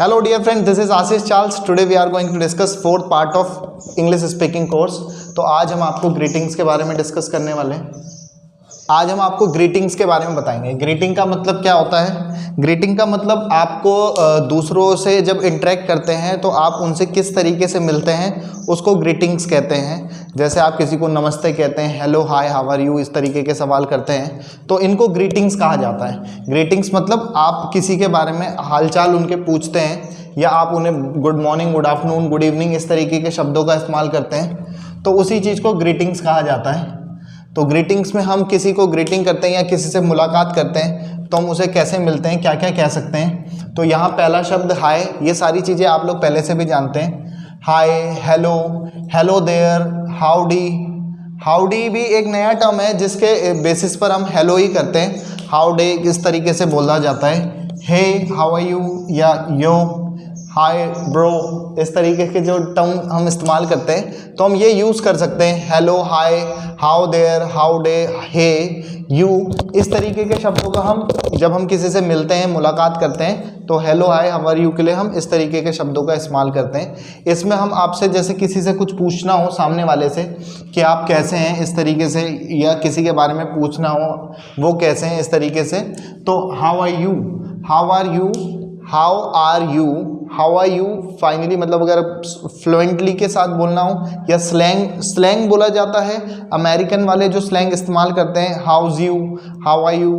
Hello dear friends, this is Ashish Charles. Today we are going to discuss fourth part of English speaking course. तो आज हम आपको greetings के बारे में डिस्कस करने वाले हैं। आज हम आपको ग्रीटिंग्स के बारे में बताएंगे। ग्रीटिंग का मतलब क्या होता है? ग्रीटिंग का मतलब आपको दूसरों से जब इंटरेक्ट करते हैं तो आप उनसे किस तरीके से मिलते हैं, उसको ग्रीटिंग्स कहते हैं। जैसे आप किसी को नमस्ते कहते हैं, hello, hi, how are you, इस तरीके के सवाल करते हैं तो इनको ग्रीटिंग्स कहा जाता है। ग्रीटिंग्स मतलब आप किसी के बारे में हालचाल उनके पूछते हैं या आप उन्हें good morning, good afternoon, good evening इस तरीके के शब्दों का इस्तेमाल करते हैं, तो उसी चीज़ को ग्रीटिंग्स कहा जाता है। तो ग्रीटिंग्स में हम किसी को ग्रीटिंग करते हैं या किसी से मुलाकात करते हैं तो हम उसे कैसे मिलते हैं, क्या क्या कह सकते हैं। तो यहाँ पहला शब्द हाय, ये सारी चीज़ें आप लोग पहले से भी जानते हैं। Hi, hello, hello there, howdy. Howdy भी एक नया टर्म है जिसके बेसिस पर हम हेलो ही करते हैं। हाउडे इस तरीके से बोला जाता है। हे, हाउ आर यू या यो, हाय ब्रो, इस तरीके के जो टर्म हम इस्तेमाल करते हैं तो हम ये यूज़ कर सकते हैं। Hello, hi, how there, howdy, hey, you, इस तरीके के शब्दों का हम जब हम किसी से मिलते हैं, मुलाकात करते हैं तो hello, hi, how are you के लिए हम इस तरीके के शब्दों का इस्तेमाल करते हैं। इसमें हम आपसे जैसे किसी से कुछ पूछना हो सामने वाले से कि आप कैसे हैं, इस तरीके से, या किसी के बारे में पूछना हो वो कैसे हैं इस तरीके से, तो how are you, how are you, how are you, how are you finally मतलब अगर फ्लुएंटली के साथ बोलना हो, या स्लैंग बोला जाता है। अमेरिकन वाले जो स्लैंग इस्तेमाल करते हैं, how's you, how are you,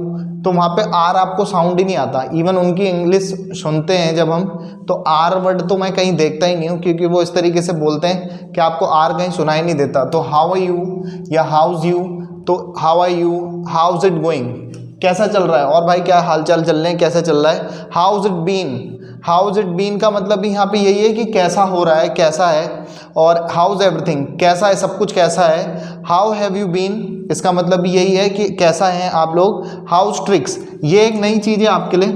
तो वहाँ पे आर आपको साउंड ही नहीं आता। इवन उनकी इंग्लिश सुनते हैं जब हम तो आर वर्ड तो मैं कहीं देखता ही नहीं हूँ, क्योंकि वो इस तरीके से बोलते हैं कि आपको आर कहीं सुनाई नहीं देता। तो हाउ आर यू या हाउज यू, तो how are you, how's it going, कैसा चल रहा है, और भाई क्या हालचाल चल रहे हैं, कैसा चल रहा है। How's it been, how's it been का मतलब भी यहाँ पे यही है कि कैसा हो रहा है, कैसा है। और हाउज एवरीथिंग, कैसा है, सब कुछ कैसा है। हाउ हैव यू बीन, इसका मतलब भी यही है कि कैसा है आप लोग। हाउज ट्रिक्स, ये एक नई चीज़ है आपके लिए।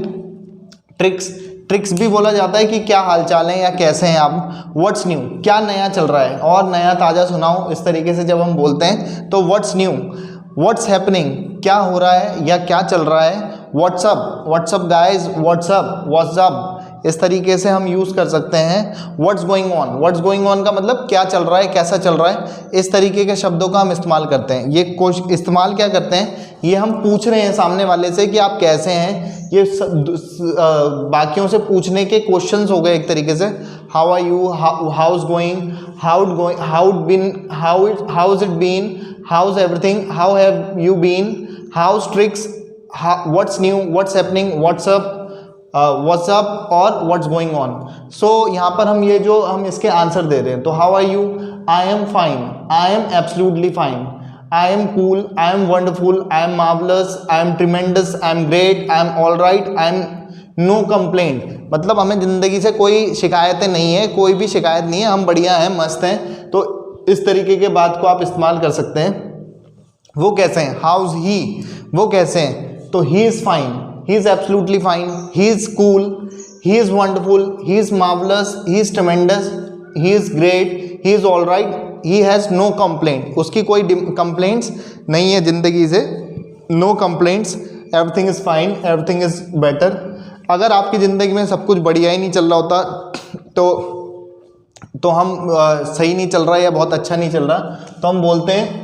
ट्रिक्स भी बोला जाता है कि क्या हालचाल है या कैसे हैं आप। व्हाट्स न्यू, क्या नया चल रहा है, और नया ताज़ा सुनाओ, इस तरीके से जब हम बोलते हैं तो व्हाट्स न्यू। व्हाट्स हैपनिंग, क्या हो रहा है या क्या चल रहा है। व्हाट्सअप गाइज, व्हाट्सअप, इस तरीके से हम यूज़ कर सकते हैं। व्हाट्स गोइंग ऑन का मतलब क्या चल रहा है, कैसा चल रहा है, इस तरीके के शब्दों का हम इस्तेमाल करते हैं। ये इस्तेमाल क्या करते हैं, ये हम पूछ रहे हैं सामने वाले से कि आप कैसे हैं, ये बाकियों से पूछने के क्वेश्चंस हो गए एक तरीके से। How are you, how is going, how is it been, how's everything, how have you been, how's tricks, what's new, what's happening, what's up और व्हाट्स गोइंग ऑन। सो यहाँ पर हम ये जो हम इसके आंसर दे रहे हैं, तो how are you, I am fine, I am absolutely fine, I am cool, I am wonderful, I am marvellous, I am tremendous, I am great, I am all right, I am no complaint. मतलब हमें ज़िंदगी से कोई शिकायतें नहीं है, कोई भी शिकायत नहीं है, हम बढ़िया हैं, मस्त हैं। तो इस तरीके के बात को आप इस्तेमाल कर सकते हैं। वो कैसे हैं, हाउज ही, वो कैसे हैं, तो he is fine, he is absolutely fine, he is cool, he is wonderful, he is marvelous, he is tremendous, he is great, he is all right, he has no complaint, उसकी कोई complaints नहीं है ज़िंदगी से, no complaints, everything is fine, everything is better। अगर आपकी ज़िंदगी में सब कुछ बढ़िया ही नहीं चल रहा होता तो हम सही नहीं चल रहा या बहुत अच्छा नहीं चल रहा, तो हम बोलते हैं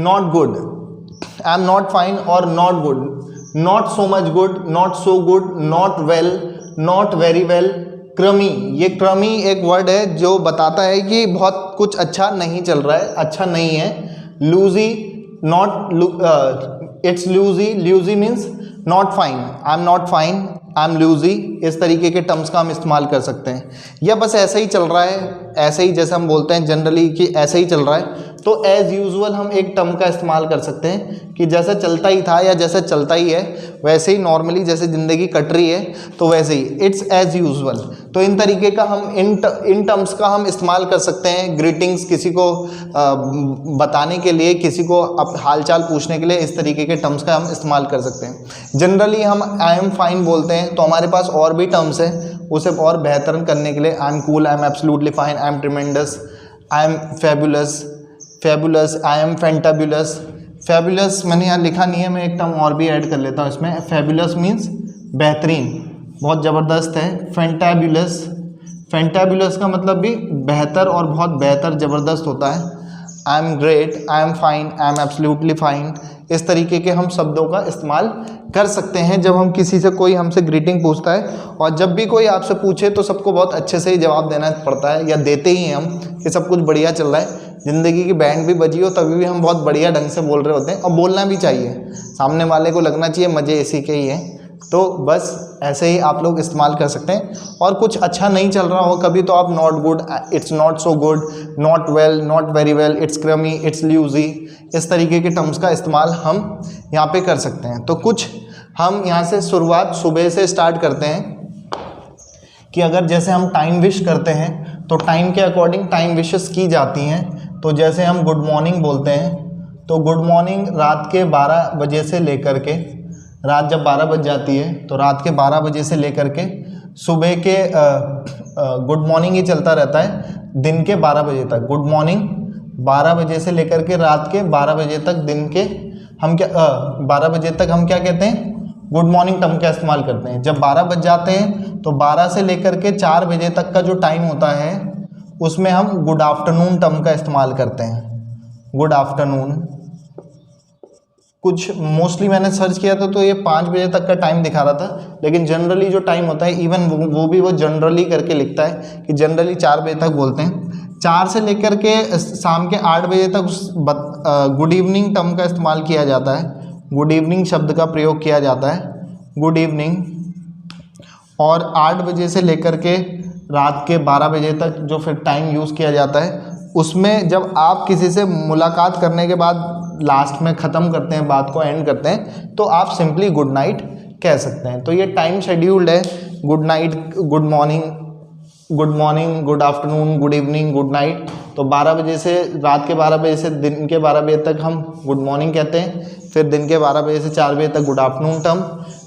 not good, I am not fine और not good, not so much good, not so good, not well, not very well। क्रमी, ये क्रमी एक वर्ड है जो बताता है कि बहुत कुछ अच्छा नहीं चल रहा है, अच्छा नहीं है। Lousy, not, it's lousy, lousy means not fine, I am not fine, I am lousy, इस तरीके के टर्म्स का हम इस्तेमाल कर सकते हैं। या बस ऐसे ही चल रहा है, ऐसे ही जैसे हम बोलते हैं जनरली कि ऐसे ही चल रहा है, तो एज़ यूजुअल हम एक टर्म का इस्तेमाल कर सकते हैं कि जैसे चलता ही था या जैसे चलता ही है वैसे ही, नॉर्मली जैसे ज़िंदगी कट रही है तो वैसे ही, इट्स एज़ यूजुअल। तो इन तरीके का हम इन टर्म्स का हम इस्तेमाल कर सकते हैं ग्रीटिंग्स किसी को बताने के लिए, किसी को हालचाल पूछने के लिए, इस तरीके के टर्म्स का हम इस्तेमाल कर सकते हैं। जनरली हम आई एम फाइन बोलते हैं तो हमारे पास और भी टर्म्स हैं उसे और बेहतर करने के लिए। आई am cool, I am absolutely fine, I am tremendous, I M fabulous, I am fantabulous. Fabulous मैंने यहाँ लिखा नहीं है, मैं एक टर्म और भी ऐड कर लेता हूँ इसमें। फैबुलस मीन्स बेहतरीन, बहुत ज़बरदस्त है। फैंटाबुलस, फैंटाबुलस का मतलब भी बेहतर और बहुत बेहतर, ज़बरदस्त होता है। आई am great, I am fine, I am absolutely fine, इस तरीके के हम शब्दों का इस्तेमाल कर सकते हैं जब हम किसी से, कोई हमसे ग्रीटिंग पूछता है। और जब भी कोई आपसे पूछे तो सबको बहुत अच्छे से ही जवाब देना पड़ता है, या देते ही हैं हम, कि सब कुछ बढ़िया चल रहा है, ज़िंदगी की बैंड भी बजी हो तभी भी हम बहुत बढ़िया ढंग से बोल रहे होते हैं। और बोलना भी चाहिए, सामने वाले को लगना चाहिए मज़े इसी के ही हैं। तो बस ऐसे ही आप लोग इस्तेमाल कर सकते हैं। और कुछ अच्छा नहीं चल रहा हो कभी तो आप not good, it's not so good, not well, not very well, it's crummy, it's lousy, इस तरीके के टर्म्स का इस्तेमाल हम यहाँ पे कर सकते हैं। तो कुछ हम यहाँ से शुरुआत सुबह से स्टार्ट करते हैं कि अगर जैसे हम टाइम विश करते हैं तो टाइम के अकॉर्डिंग टाइम विशेस की जाती हैं। तो जैसे हम गुड मॉर्निंग बोलते हैं तो गुड मॉर्निंग रात के 12 बजे से लेकर के, रात जब 12 बज जाती है तो रात के 12 बजे से लेकर के सुबह के गुड मॉर्निंग ही चलता रहता है दिन के 12 बजे तक। गुड मॉर्निंग 12 बजे से लेकर के रात के 12 बजे तक दिन के हम क्या 12 बजे तक हम क्या कहते हैं, गुड मॉर्निंग टर्म का इस्तेमाल करते हैं। जब 12 बज जाते हैं तो 12 से लेकर के 4 बजे तक का जो टाइम होता है उसमें हम गुड आफ्टरनून टर्म का इस्तेमाल करते हैं। गुड आफ्टरनून, कुछ मोस्टली मैंने सर्च किया था तो ये 5 बजे तक का टाइम दिखा रहा था, लेकिन जनरली जो टाइम होता है इवन वो भी वो जनरली करके लिखता है कि जनरली 4 बजे तक बोलते हैं। 4 से लेकर के शाम के 8 बजे तक गुड इवनिंग टर्म का इस्तेमाल किया जाता है, गुड इवनिंग शब्द का प्रयोग किया जाता है, गुड इवनिंग। और 8 बजे से लेकर के रात के 12 बजे तक जो फिर टाइम यूज़ किया जाता है उसमें जब आप किसी से मुलाकात करने के बाद लास्ट में ख़त्म करते हैं, बात को एंड करते हैं, तो आप सिंपली गुड नाइट कह सकते हैं। तो ये टाइम शेड्यूल्ड है, good night, good morning, good afternoon, good evening, good night. तो 12 बजे से रात के 12 बजे से दिन के 12 बजे तक हम गुड मॉर्निंग कहते हैं, फिर दिन के 12 बजे से 4 बजे तक गुड आफ्टरनून टर्म,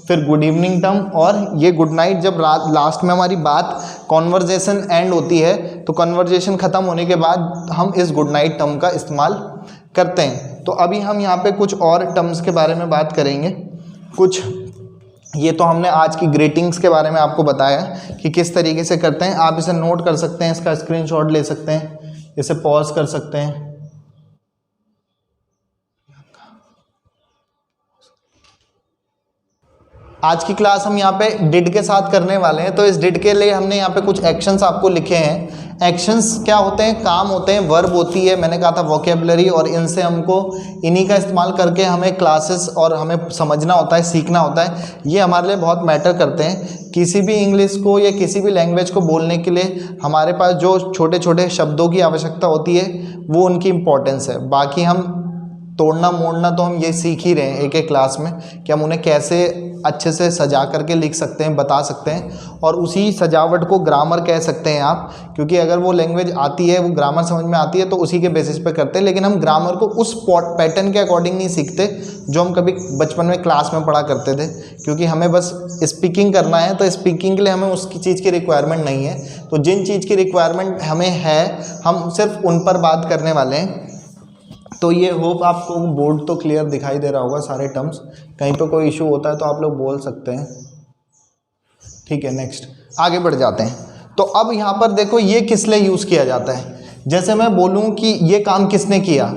फिर गुड इवनिंग टर्म, और ये गुड नाइट जब रात लास्ट में हमारी बात कॉन्वर्जेसन एंड होती है तो कॉन्वर्जेसन ख़त्म होने के बाद हम इस गुड नाइट टर्म का इस्तेमाल करते हैं। तो अभी हम यहाँ पे कुछ और टर्म्स के बारे में बात करेंगे। कुछ ये तो हमने आज की ग्रीटिंग्स के बारे में आपको बताया कि किस तरीके से करते हैं। आप इसे नोट कर सकते हैं, इसका स्क्रीनशॉट ले सकते हैं, इसे पॉज कर सकते हैं। आज की क्लास हम यहाँ पे डिड के साथ करने वाले हैं। तो इस डिड के लिए हमने यहाँ पे कुछ एक्शंस आपको लिखे हैं। एक्शंस क्या होते हैं, काम होते हैं, वर्ब होती है, मैंने कहा था वोकेबलरी, और इनसे हमको इन्हीं का इस्तेमाल करके हमें क्लासेस और हमें समझना होता है, सीखना होता है। ये हमारे लिए बहुत मैटर करते हैं। किसी भी इंग्लिश को या किसी भी लैंग्वेज को बोलने के लिए हमारे पास जो छोटे छोटे शब्दों की आवश्यकता होती है वो उनकी इम्पोर्टेंस है। बाकी हम तोड़ना मोड़ना तो हम ये सीख ही रहे हैं एक एक क्लास में कि हम उन्हें कैसे अच्छे से सजा करके लिख सकते हैं, बता सकते हैं, और उसी सजावट को ग्रामर कह सकते हैं आप, क्योंकि अगर वो लैंग्वेज आती है, वो ग्रामर समझ में आती है तो उसी के बेसिस पे करते हैं। लेकिन हम ग्रामर को उस पैटर्न के अकॉर्डिंग नहीं सीखते जो हम कभी बचपन में क्लास में पढ़ा करते थे, क्योंकि हमें बस स्पीकिंग करना है। तो स्पीकिंग के लिए हमें उसकी चीज़ की रिक्वायरमेंट नहीं है। तो जिन चीज़ की रिक्वायरमेंट हमें है हम सिर्फ उन पर बात करने वाले हैं। तो ये होप आपको बोर्ड तो क्लियर दिखाई दे रहा होगा सारे टर्म्स। कहीं पे कोई इशू होता है तो आप लोग बोल सकते हैं। ठीक है, नेक्स्ट आगे बढ़ जाते हैं। तो अब यहाँ पर देखो ये किस लिए यूज़ किया जाता है। जैसे मैं बोलूँ कि ये काम किसने किया,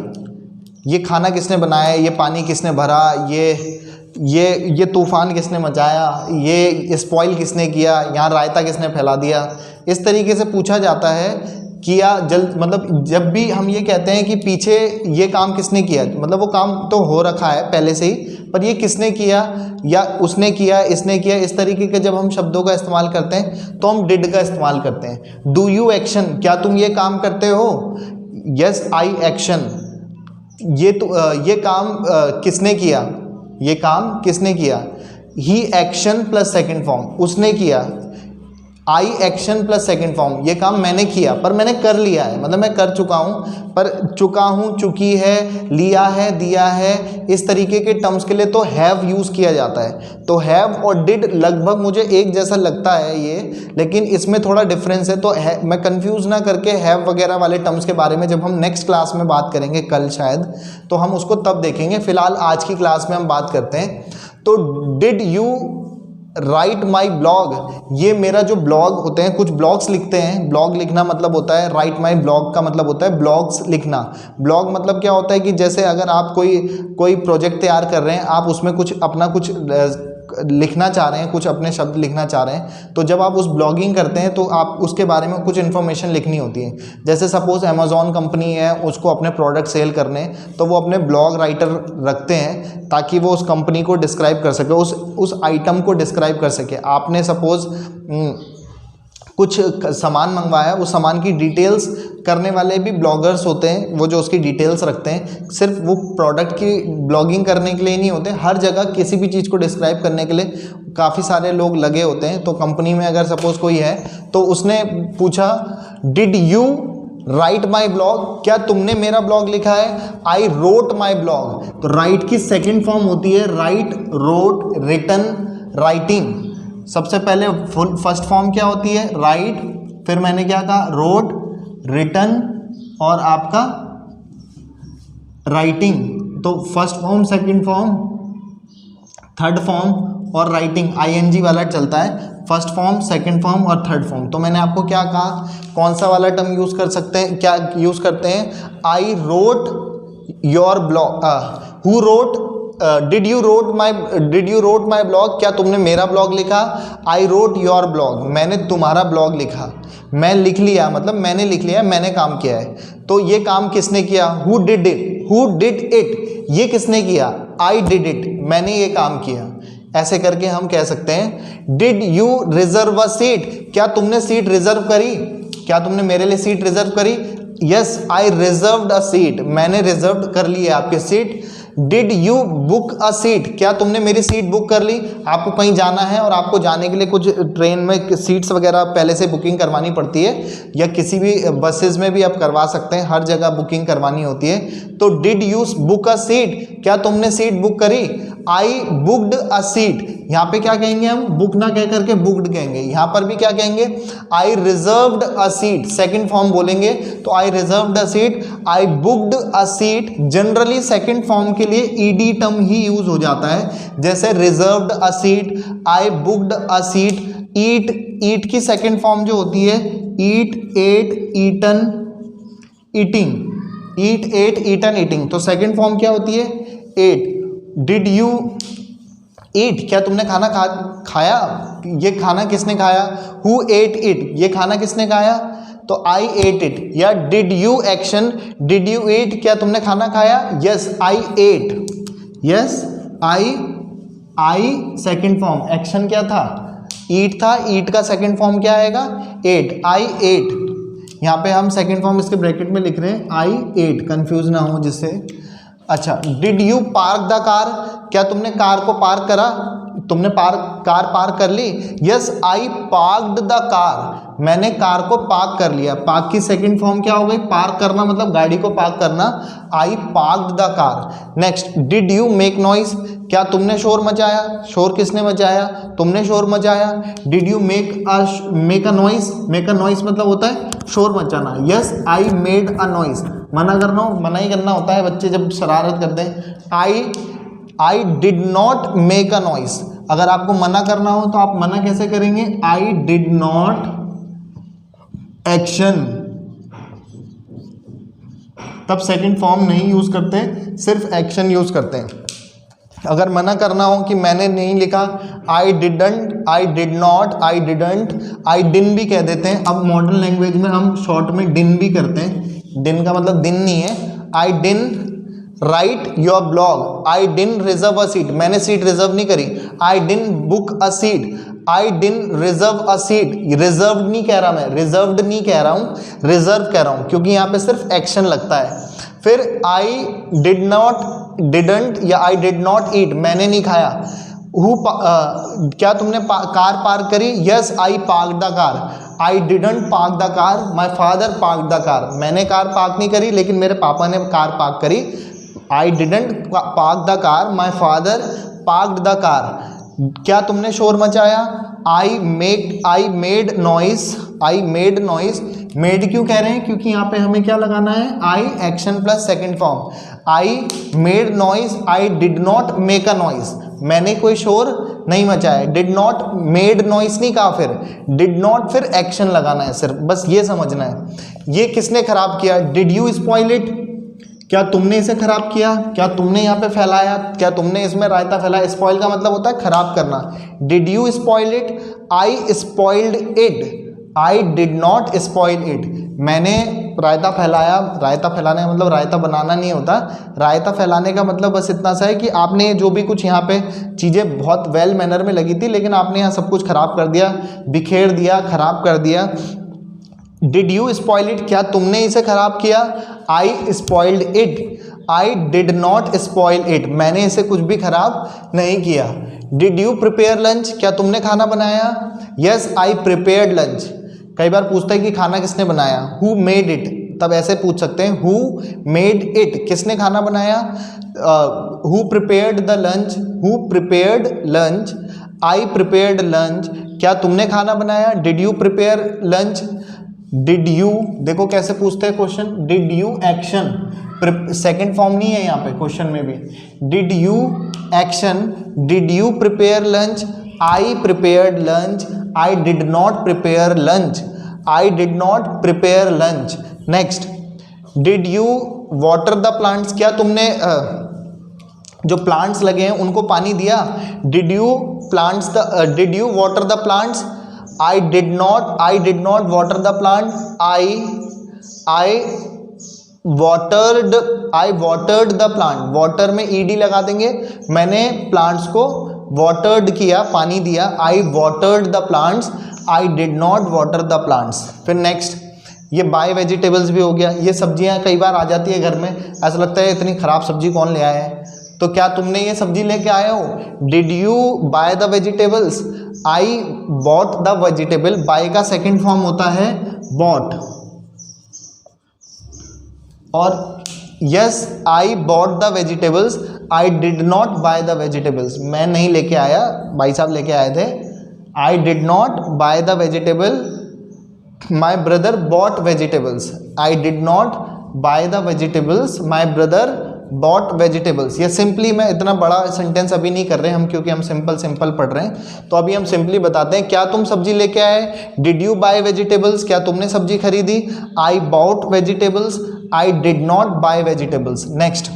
ये खाना किसने बनाया, ये पानी किसने भरा, ये तूफ़ान किसने मचाया, ये स्पॉइल किसने किया, यहाँ रायता किसने फैला दिया, इस तरीके से पूछा जाता है। किया मतलब जब भी हम ये कहते हैं कि पीछे ये काम किसने किया, मतलब वो काम तो हो रखा है पहले से ही, पर ये किसने किया या उसने किया, इसने किया, इस तरीके के जब हम शब्दों का इस्तेमाल करते हैं तो हम डिड का इस्तेमाल करते हैं। डू यू एक्शन, क्या तुम ये काम करते हो। यस आई एक्शन, ये काम किसने किया, ये काम किसने किया। ही एक्शन प्लस सेकंड फॉर्म, उसने किया। आई एक्शन प्लस सेकंड फॉर्म, ये काम मैंने किया पर मैंने कर लिया है, मतलब मैं कर चुका हूँ, पर चुका हूँ, चुकी है, लिया है, दिया है, इस तरीके के टर्म्स के लिए तो हैव यूज़ किया जाता है। तो हैव और डिड लगभग मुझे एक जैसा लगता है ये, लेकिन इसमें थोड़ा डिफरेंस है। तो मैं कंफ्यूज ना करके हैव वगैरह वाले टर्म्स के बारे में जब हम नेक्स्ट क्लास में बात करेंगे कल शायद, तो हम उसको तब देखेंगे। फिलहाल आज की क्लास में हम बात करते हैं। तो did you right my blog, ये मेरा जो ब्लॉग होते हैं, कुछ ब्लॉग्स लिखते हैं। ब्लॉग लिखना मतलब होता है, राइट माई ब्लॉग का मतलब होता है ब्लॉग्स लिखना। ब्लॉग मतलब क्या होता है कि जैसे अगर आप कोई प्रोजेक्ट तैयार कर रहे हैं, आप उसमें कुछ अपना कुछ लिखना चाह रहे हैं, कुछ अपने शब्द लिखना चाह रहे हैं, तो जब आप उस ब्लॉगिंग करते हैं तो आप उसके बारे में कुछ इन्फॉर्मेशन लिखनी होती है। जैसे सपोज अमेज़ॉन कंपनी है, उसको अपने प्रोडक्ट सेल करने, तो वो अपने ब्लॉग राइटर रखते हैं ताकि वो उस कंपनी को डिस्क्राइब कर सके, उस आइटम को डिस्क्राइब कर सके। आपने सपोज कुछ सामान मंगवाया, उस सामान की डिटेल्स करने वाले भी ब्लॉगर्स होते हैं, वो जो उसकी डिटेल्स रखते हैं। सिर्फ वो प्रोडक्ट की ब्लॉगिंग करने के लिए नहीं होते, हर जगह किसी भी चीज़ को डिस्क्राइब करने के लिए काफ़ी सारे लोग लगे होते हैं। तो कंपनी में अगर सपोज कोई है तो उसने पूछा did you right my blog, क्या तुमने मेरा ब्लॉग लिखा है? आई रोट माई ब्लॉग, तो राइट की सेकेंड फॉर्म होती है राइट, रोट, रिटन, राइटिंग। सबसे पहले फर्स्ट फॉर्म क्या होती है? राइट, फिर मैंने क्या कहा? रोट, रिटन और आपका राइटिंग। तो first form, second form, third form और राइटिंग आईएनजी वाला चलता है। फर्स्ट फॉर्म, सेकंड फॉर्म और थर्ड फॉर्म। तो मैंने आपको क्या कहा, कौन सा वाला टर्म यूज़ कर सकते हैं, क्या यूज़ करते हैं? I wrote your blog, who wrote, did you wrote my blog, क्या तुमने मेरा ब्लॉग लिखा? आई रोट योर ब्लॉग, मैंने तुम्हारा ब्लॉग लिखा। मैं लिख लिया मतलब मैंने लिख लिया, मैंने काम किया है। तो ये काम किसने किया? हु डिड इट, ये किसने किया? आई डिड इट, मैंने ये काम किया। ऐसे करके हम कह सकते हैं did you reserve a seat, क्या तुमने सीट रिजर्व करी? क्या तुमने मेरे लिए सीट रिजर्व करी? Yes I reserved a seat, मैंने रिजर्व कर ली है आपकी seat. Did you book a seat, क्या तुमने मेरी सीट बुक कर ली? आपको कहीं जाना है और आपको जाने के लिए कुछ ट्रेन में सीट्स वगैरह पहले से बुकिंग करवानी पड़ती है, या किसी भी बसेस में भी आप करवा सकते हैं, हर जगह बुकिंग करवानी होती है। तो did you book a seat, क्या तुमने सीट बुक करी? आई बुकड अ सीट, यहाँ पे क्या कहेंगे हम? बुक ना कह करके बुकड कहेंगे। यहाँ पर भी क्या कहेंगे? I reserved a seat, second form बोलेंगे तो I reserved a seat, I booked a seat. Generally second form के लिए ईडी टर्म ही यूज हो जाता है, जैसे reserved a seat, I booked a seat. Eat की सेकंड फॉर्म जो होती है eat, ate, eaten, eating, eat, ate, eaten, eating. तो सेकंड फॉर्म क्या होती है? एट। डिड यू ईट, क्या तुमने खाना खाया? ये खाना किसने खाया? हु एट इट, ये खाना किसने खाया? तो आई एट इट। या did you action, did you eat, क्या तुमने खाना खाया? Yes I ate, yes I second form, action क्या था? ईट था, ईट का सेकंड फॉर्म क्या आएगा? एट, आई एट। यहाँ पे हम सेकंड फॉर्म इसके ब्रैकेट में लिख रहे हैं आई एट, कंफ्यूज ना हो जिससे। अच्छा, did you park the car, क्या तुमने कार को पार्क करा? तुमने कार पार्क कर ली? Yes I parked the car, मैंने कार को पार्क कर लिया। पार्क की सेकंड फॉर्म क्या हो गई? पार्क करना मतलब गाड़ी को पार्क करना, I parked the car. Next, did you make noise, क्या तुमने शोर मचाया? शोर किसने मचाया? तुमने शोर मचाया। Did you make a noise, make a noise मतलब होता है शोर मचाना। Yes I made a noise, मना करना हो, मना ही करना होता है बच्चे जब शरारत करते हैं। आई did not make a noise, अगर आपको मना करना हो तो आप मना कैसे करेंगे? आई डिड नॉट एक्शन, तब सेकंड फॉर्म नहीं यूज करते, सिर्फ एक्शन यूज करते हैं। अगर मना करना हो कि मैंने नहीं लिखा, I didn't, I did not, I didn't, I didn't भी कह देते हैं। अब मॉडर्न लैंग्वेज में हम शॉर्ट में डिन भी करते हैं। डिन का मतलब दिन नहीं है। आई डिन राइट योर ब्लॉग, आई डिन रिजर्व अ सीट, मैंने सीट रिजर्व नहीं करी। आई डिन बुक अ सीट, आई डिन रिजर्व अ सीट, रिजर्व नहीं कह रहा मैं, रिजर्व्ड नहीं कह रहा हूँ, रिजर्व कह रहा हूँ, क्योंकि यहाँ पे सिर्फ एक्शन लगता है। फिर आई डिड नॉट, डिडंट या आई डिड नॉट ईट, मैंने नहीं खाया। क्या तुमने कार पार्क करी? Yes I park the car, I didn't park the car, my father park the car, मैंने कार पार्क नहीं करी लेकिन मेरे पापा ने कार पार्क करी। I didn't park the car, my father parked the car. क्या तुमने शोर मचाया? आई मेड नॉइस, आई मेड नॉइस। मेड क्यों कह रहे हैं? क्योंकि यहाँ पे हमें क्या लगाना है? I action plus second form. I made noise, I did not make a noise, मैंने कोई शोर नहीं मचाया। डिड नॉट मेड नॉइस नहीं कहा, फिर डिड नॉट फिर एक्शन लगाना है सिर्फ, बस ये समझना है। ये किसने खराब किया? Did you spoil it? क्या तुमने इसे खराब किया? क्या तुमने यहाँ पे फैलाया? क्या तुमने इसमें रायता फैलाया? स्पॉइल का मतलब होता है खराब करना। Did you spoil it? I spoiled it. I did not spoil it. मैंने रायता फैलाया। रायता फैलाने का मतलब रायता बनाना नहीं होता। रायता फैलाने का मतलब बस इतना सा है कि आपने जो भी कुछ यहाँ पे चीज़ें बहुत वेल मैनर में लगी थी, लेकिन आपने यहाँ सब कुछ खराब कर दिया, बिखेर दिया, खराब कर दिया। Did you spoil it? क्या तुमने इसे खराब किया? I spoiled it. I did not spoil it. मैंने इसे कुछ भी खराब नहीं किया। Did you prepare lunch? क्या तुमने खाना बनाया? Yes I prepared lunch. कई बार पूछता है कि खाना किसने बनाया? Who made it. तब ऐसे पूछ सकते हैं हु मेड इट, किसने खाना बनाया? Who prepared the lunch? Who prepared lunch? I prepared lunch. क्या तुमने खाना बनाया? Did you prepare lunch? Did you, देखो कैसे पूछते हैं question, did you action, second form नहीं है यहाँ पे क्वेश्चन में भी। Did you action, did you prepare lunch? I prepared lunch. I did not prepare lunch. I did not prepare lunch. Next, did you water the plants? क्या तुमने जो plants लगे हैं उनको पानी दिया? Did you plants the, did you water the plants? I did not water the plant. I watered the plant. Water में ED लगा देंगे। मैंने प्लांट्स को वाटर्ड किया, पानी दिया। I watered the plants. I did not water the plants. फिर next, ये बाय वेजिटेबल्स भी हो गया। ये सब्जियां कई बार आ जाती है घर में, ऐसा लगता है इतनी खराब सब्जी कौन ले आया है, तो क्या तुमने ये सब्जी लेके आए हो? Did you buy the vegetables? I bought the vegetable. Buy का सेकेंड फॉर्म होता है बॉट। और yes I bought the vegetables. I did not buy the vegetables. मैं नहीं लेके आया, भाई साहब लेके आए थे। I did not buy the vegetable. My brother bought vegetables. I did not buy the vegetables. My brother bought vegetables. ये सिंपली, मैं इतना बड़ा सेंटेंस अभी नहीं कर रहे हम, क्योंकि हम सिंपल पढ़ रहे हैं, तो अभी हम सिंपली बताते हैं। क्या तुम सब्जी लेके आए? Did you bye vegetables? क्या तुमने सब्जी खरीदी? I bought vegetables. I did not bye vegetables. Next,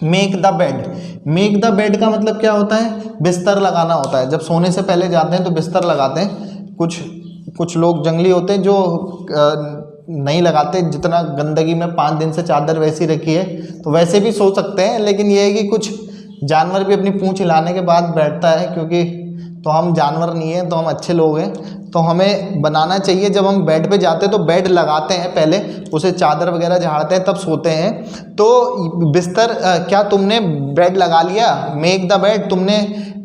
make the bed. Make the bed का मतलब क्या होता है? बिस्तर लगाना होता है। जब सोने से पहले जाते हैं तो बिस्तर लगाते हैं। कुछ लोग जंगली होते हैं जो नहीं लगाते, जितना गंदगी में 5 दिन से चादर वैसी रखी है तो वैसे भी सो सकते हैं, लेकिन ये है कि कुछ जानवर भी अपनी पूंछ हिलाने के बाद बैठता है, क्योंकि तो हम जानवर नहीं हैं, तो हम अच्छे लोग हैं, तो हमें बनाना चाहिए। जब हम बेड पे जाते हैं तो बेड लगाते हैं, पहले उसे चादर वगैरह झाड़ते हैं, तब सोते हैं। तो बिस्तर, क्या तुमने बेड लगा लिया? मेक द बेड, तुमने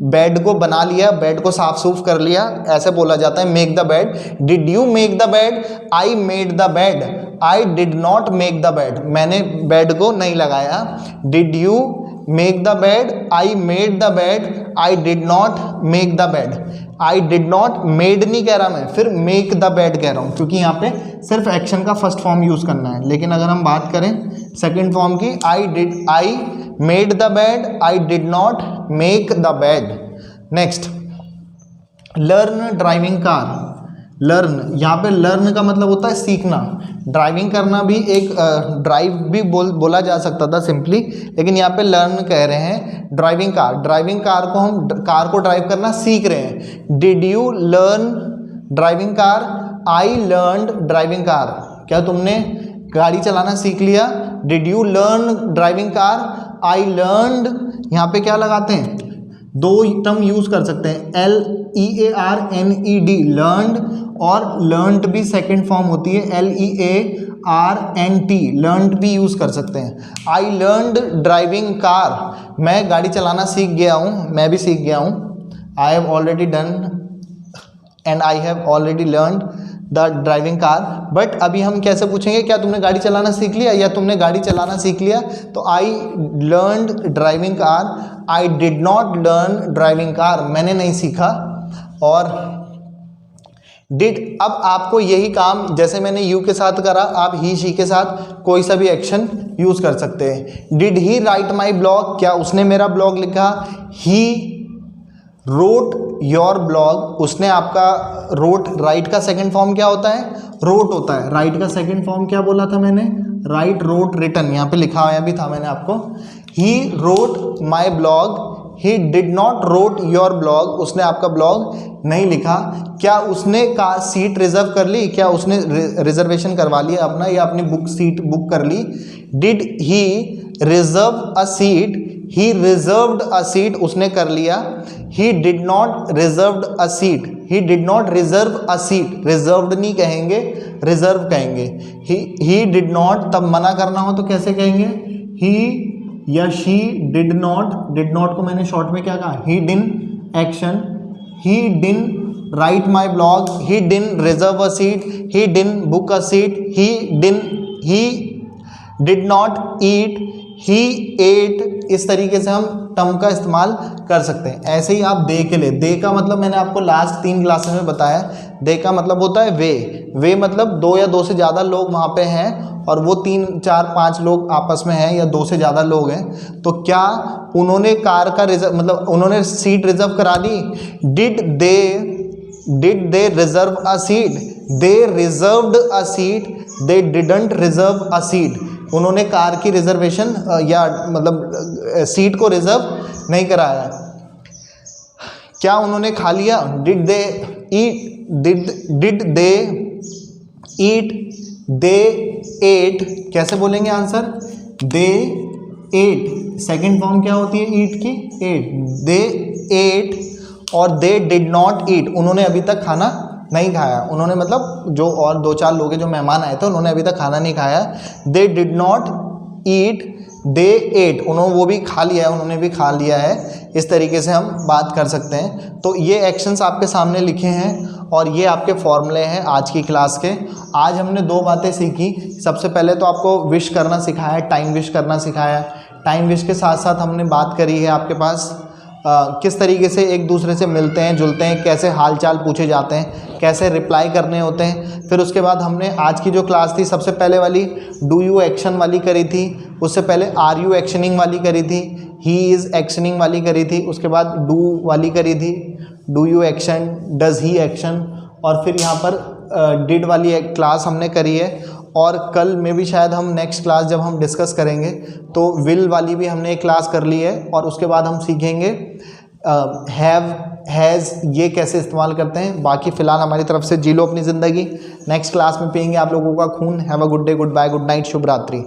बेड को बना लिया, बेड को साफ सूफ कर लिया, ऐसे बोला जाता है make the bed. Did you make the bed? I made the bed. I did not make the bed. मैंने बेड को नहीं लगाया। Did you make the bed? I made the bed. I did not make the bed. I did not, made नहीं कह रहा मैं, फिर make the bed कह रहा हूँ, क्योंकि यहाँ पे सिर्फ एक्शन का फर्स्ट फॉर्म यूज करना है। लेकिन अगर हम बात करें सेकेंड फॉर्म की, I made the bed. I did not make the bed. Next, learn driving car. Learn, यहाँ पे लर्न का मतलब होता है सीखना। ड्राइविंग करना भी एक ड्राइव भी बोला जा सकता था सिंपली, लेकिन यहाँ पे लर्न कह रहे हैं। ड्राइविंग कार, ड्राइविंग कार को हम कार को ड्राइव करना सीख रहे हैं। Did you learn driving car? I learned driving car. क्या तुमने गाड़ी चलाना सीख लिया? Did you learn driving car? I learned, यहाँ पे क्या लगाते हैं? 2 टर्म यूज कर सकते हैं, LEARNED, लर्नड, और लर्नड भी सेकेंड फॉर्म होती है, LEARNT, लर्नड भी यूज कर सकते हैं। आई लर्नड ड्राइविंग कार, मैं गाड़ी चलाना सीख गया हूँ, मैं भी सीख गया हूँ। I have already done and I have already learned the driving car. But अभी हम कैसे पूछेंगे, क्या तुमने गाड़ी चलाना सीख लिया या तुमने गाड़ी चलाना सीख लिया? तो I learned driving car. I did not learn driving car, मैंने नहीं सीखा। और डिड, अब आपको यही काम जैसे मैंने यू के साथ करा, आप ही शी के साथ कोई सा भी एक्शन यूज कर सकते हैं। Did he right my blog, क्या उसने मेरा ब्लॉग लिखा। ही रोट योर ब्लॉग, उसने आपका रोट, राइट का सेकंड फॉर्म क्या होता है, रोट होता है। राइट का सेकंड फॉर्म क्या बोला था मैंने, राइट, रोट, रिटन, यहाँ पे लिखा हुआ भी था मैंने आपको। He wrote my blog, he did not wrote your blog, उसने आपका ब्लॉग नहीं लिखा। क्या उसने का सीट रिजर्व कर ली, क्या उसने रिजर्वेशन करवा लिया अपना, या अपनी बुक सीट बुक कर ली। Did he reserve a seat, he reserved a seat, उसने कर लिया। He did not reserved a seat, he did not reserve a seat, reserved नहीं कहेंगे, रिजर्व कहेंगे। ही डिड नॉट, तब मना करना हो तो कैसे कहेंगे, ही या शी डिड नॉट को मैंने शॉर्ट में क्या कहा, ही डिन एक्शन, ही डिन राइट माई ब्लॉग, ही डिन reserve a seat, he didn't book a seat, he did not eat, he ate. इस तरीके से हम टर्म का इस्तेमाल कर सकते हैं। ऐसे ही आप दे के लिए, दे का मतलब मैंने आपको लास्ट 3 क्लासेस में बताया, दे का मतलब होता है वे मतलब 2 या 2 से ज़्यादा लोग वहाँ पे हैं और वो 3, 4, 5 लोग आपस में हैं या 2 से ज़्यादा लोग हैं, तो क्या उन्होंने कार का रिजर्व, मतलब उन्होंने सीट रिजर्व करा ली। Did they reserve a seat, they reserved a seat, they didn't reserve a seat, उन्होंने कार की रिजर्वेशन या मतलब सीट को रिजर्व नहीं कराया। क्या उन्होंने खा लिया, did they eat, did they eat, they ate, कैसे बोलेंगे answer, they ate, second form क्या होती है ईट की, एट, दे एट। और दे डिड नॉट ईट, उन्होंने अभी तक खाना नहीं खाया, उन्होंने मतलब जो और 2-4 लोग हैं जो मेहमान आए थे उन्होंने अभी तक खाना नहीं खाया। They did not eat, they ate, उन्होंने वो भी खा लिया है, उन्होंने भी खा लिया है। इस तरीके से हम बात कर सकते हैं। तो ये एक्शंस आपके सामने लिखे हैं और ये आपके फॉर्मूले हैं आज की क्लास के। आज हमने 2 बातें सीखी। सबसे पहले तो आपको विश करना सिखाया, टाइम विश करना सिखाया। टाइम विश के साथ साथ हमने बात करी है आपके पास किस तरीके से एक दूसरे से मिलते हैं जुलते हैं, कैसे हालचाल पूछे जाते हैं, कैसे रिप्लाई करने होते हैं। फिर उसके बाद हमने आज की जो क्लास थी सबसे पहले वाली डू यू एक्शन वाली करी थी, उससे पहले आर यू एक्शनिंग वाली करी थी, ही इज़ एक्शनिंग वाली करी थी, उसके बाद डू वाली करी थी, do you action, does he action, और फिर यहाँ पर डिड वाली एक क्लास हमने करी है। और कल में भी शायद हम नेक्स्ट क्लास जब हम डिस्कस करेंगे तो विल वाली भी हमने एक क्लास कर ली है। और उसके बाद हम सीखेंगे हैव, हैज़, ये कैसे इस्तेमाल करते हैं। बाकी फ़िलहाल हमारी तरफ से जी लो अपनी ज़िंदगी। नेक्स्ट क्लास में पियेंगे आप लोगों का खून। Have a good day, goodbye, good night, शुभ रात्रि।